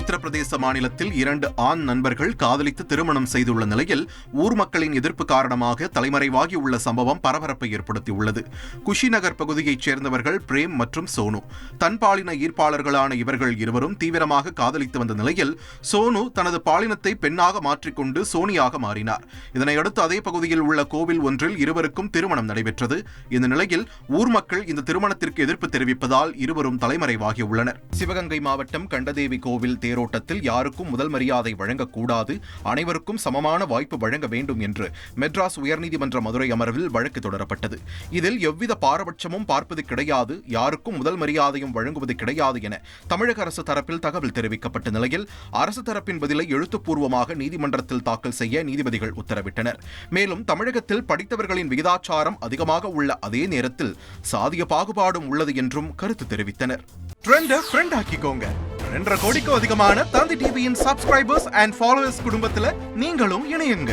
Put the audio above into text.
உத்தரப்பிரதேச மாநிலத்தில் 2 ஆண் நண்பர்கள் காதலித்து திருமணம் செய்துள்ள நிலையில் ஊர் மக்களின் எதிர்ப்பு காரணமாக தலைமறைவாகி உள்ள சம்பவம் பரபரப்பை ஏற்படுத்தியுள்ளது. குஷிநகர் பகுதியைச் சேர்ந்தவர்கள் பிரேம் மற்றும் சோனு. தன்பாலின ஈர்ப்பாளர்களான இவர்கள் இருவரும் தீவிரமாக காதலித்து வந்த நிலையில் சோனு தனது பாலினத்தை பெண்ணாக மாற்றிக்கொண்டு சோனியாக மாறினார். இதனையடுத்து அதே பகுதியில் உள்ள கோவில் ஒன்றில் இருவருக்கும் திருமணம் நடைபெற்றது. இந்த நிலையில் ஊர் மக்கள் இந்த திருமணத்திற்கு எதிர்ப்பு தெரிவிப்பதால் இருவரும் தலைமறைவாகியுள்ளனர். சிவகங்கை மாவட்டம் கண்டதேவி கோவில் தேரோட்டத்தில் யாருக்கும் முதல் மரியாதை வழங்கக்கூடாது, அனைவருக்கும் சமமான வாய்ப்பு வழங்க வேண்டும் என்று மெட்ராஸ் உயர்நீதிமன்ற மதுரை அமர்வில் வழக்கு தொடரப்பட்டது. இதில் எவ்வித பாரபட்சமும் பார்ப்பது கிடையாது, யாருக்கும் முதல் மரியாதையும் வழங்குவது கிடையாது என தமிழக அரசு தரப்பில் தகவல் தெரிவிக்கப்பட்ட நிலையில் அரசு தரப்பின் பதிலை எழுத்துப்பூர்வமாக நீதிமன்றத்தில் தாக்கல் செய்ய நீதிபதிகள் உத்தரவிட்டனர். மேலும் தமிழகத்தில் படித்தவர்களின் விகிதாச்சாரம் அதிகமாக உள்ள அதே நேரத்தில் சாதிய பாகுபாடும் உள்ளது என்றும் கருத்து தெரிவித்தனர். ட்ரெண்டை ஃப்ரெண்ட் ஆக்கிக்கோங்க. 2.5 கோடிக்கும் அதிகமான தந்தி டிவியின் சப்ஸ்கிரைபர்ஸ் அண்ட் ஃபாலோவர்ஸ் குடும்பத்தில் நீங்களும் இணையுங்க.